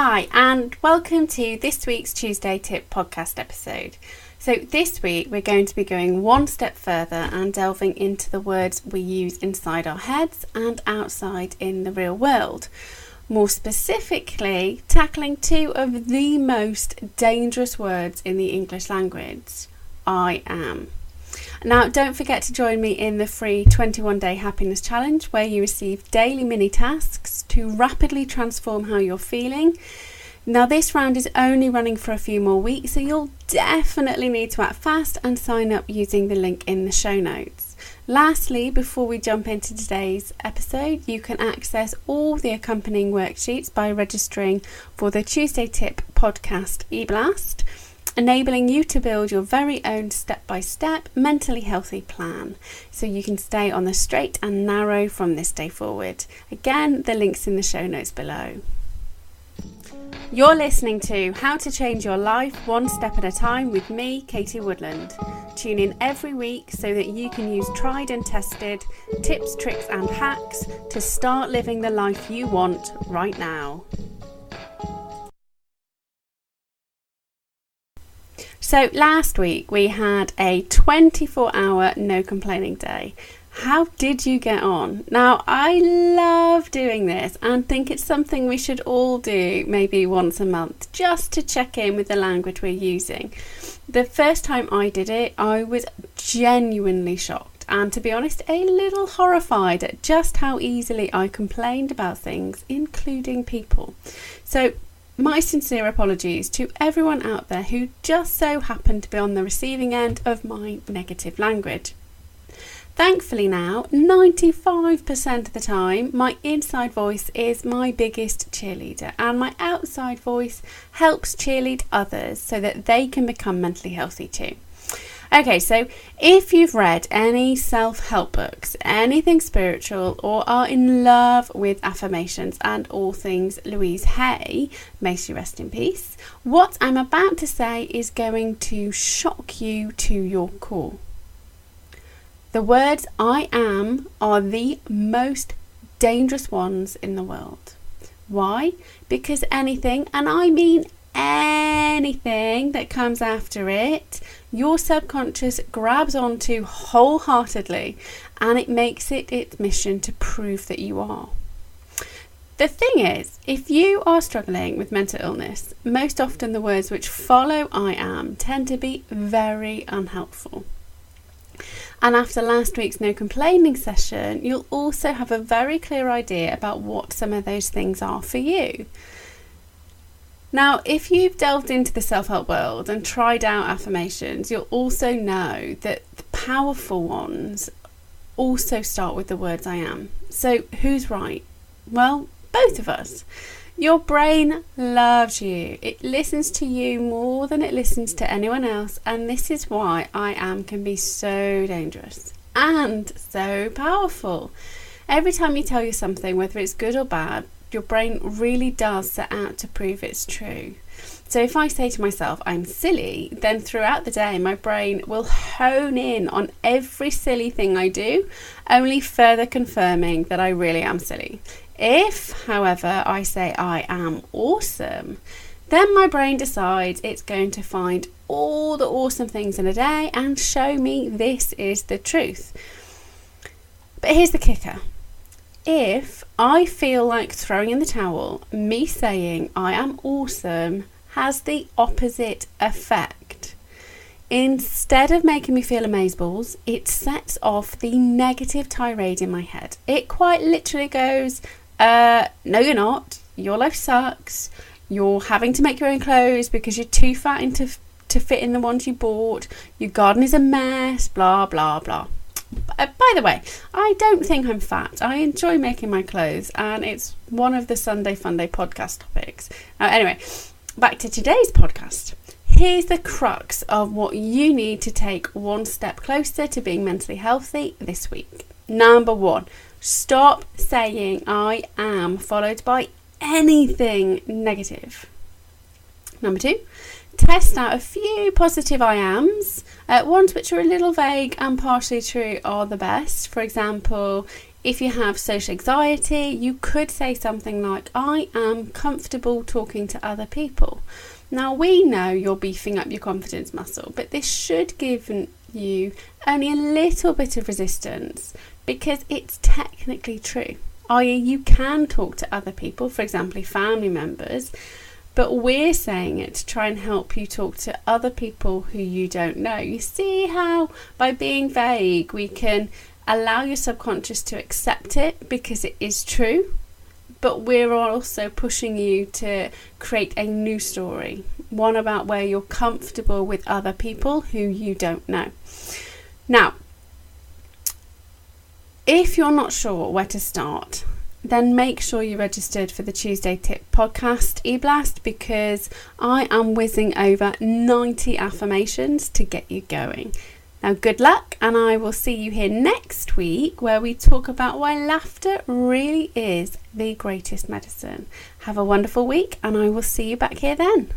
Hi, and welcome to this week's Tuesday Tip podcast episode. So this week we're going to be going one step further and delving into the words we use inside our heads and outside in the real world. More specifically, tackling two of the most dangerous words in the English language, I am. Now, don't forget to join me in the free 21-day happiness challenge where you receive daily mini tasks to rapidly transform how you're feeling. Now, this round is only running for a few more weeks, so you'll definitely need to act fast and sign up using the link in the show notes. Lastly, before we jump into today's episode, you can access all the accompanying worksheets by registering for the Tuesday Tip podcast e-blast, enabling you to build your very own step-by-step mentally healthy plan so you can stay on the straight and narrow from this day forward. Again, the link's in the show notes below. You're listening to How to Change Your Life One Step at a Time with me, Katie Woodland. Tune in every week so that you can use tried and tested tips, tricks and hacks to start living the life you want right now. So last week we had a 24-hour no complaining day. How did you get on? Now, I love doing this and think it's something we should all do maybe once a month just to check in with the language we're using. The first time I did it, I was genuinely shocked and, to be honest, a little horrified at just how easily I complained about things, including people. So my sincere apologies to everyone out there who just so happened to be on the receiving end of my negative language. Thankfully now, 95% of the time, my inside voice is my biggest cheerleader and my outside voice helps cheerlead others so that they can become mentally healthy too. Okay, so if you've read any self-help books, anything spiritual, or are in love with affirmations and all things Louise Hay, may she rest in peace, what I'm about to say is going to shock you to your core. The words I am are the most dangerous ones in the world. Why? Because anything, and I mean anything that comes after it, your subconscious grabs onto wholeheartedly and it makes it its mission to prove that you are. The thing is, if you are struggling with mental illness, most often the words which follow I am tend to be very unhelpful. And after last week's no complaining session, you'll also have a very clear idea about what some of those things are for you. Now, if you've delved into the self-help world and tried out affirmations, you'll also know that the powerful ones also start with the words I am. So who's right? Well, both of us. Your brain loves you. It listens to you more than it listens to anyone else, and this is why I am can be so dangerous and so powerful. Every time you tell you something, whether it's good or bad, your brain really does set out to prove it's true. So if I say to myself, I'm silly, then throughout the day, my brain will hone in on every silly thing I do, only further confirming that I really am silly. If, however, I say I am awesome, then my brain decides it's going to find all the awesome things in a day and show me this is the truth. But here's the kicker. If I feel like throwing in the towel, me saying I am awesome has the opposite effect. Instead of making me feel amazeballs, it sets off the negative tirade in my head. It quite literally goes, no you're not, your life sucks, you're having to make your own clothes because you're too fat to fit in the ones you bought, your garden is a mess, blah blah blah. By the way, I don't think I'm fat. I enjoy making my clothes and it's one of the Sunday Funday podcast topics. Anyway, back to today's podcast. Here's the crux of what you need to take one step closer to being mentally healthy this week. Number 1, stop saying I am followed by anything negative. Number 2, test out a few positive I ams. Ones which are a little vague and partially true are the best. For example, If you have social anxiety, you could say something like, I am comfortable talking to other people. Now, we know you're beefing up your confidence muscle, but this should give you only a little bit of resistance because it's technically true. I.e., you can talk to other people, for example, family members, but we're saying it to try and help you talk to other people who you don't know. You see how by being vague, we can allow your subconscious to accept it because it is true, but we're also pushing you to create a new story, one about where you're comfortable with other people who you don't know. Now, if you're not sure where to start, then make sure you're registered for the Tuesday Tip podcast e-blast, because I am whizzing over 90 affirmations to get you going. Now, good luck, and I will see you here next week where we talk about why laughter really is the greatest medicine. Have a wonderful week, and I will see you back here then.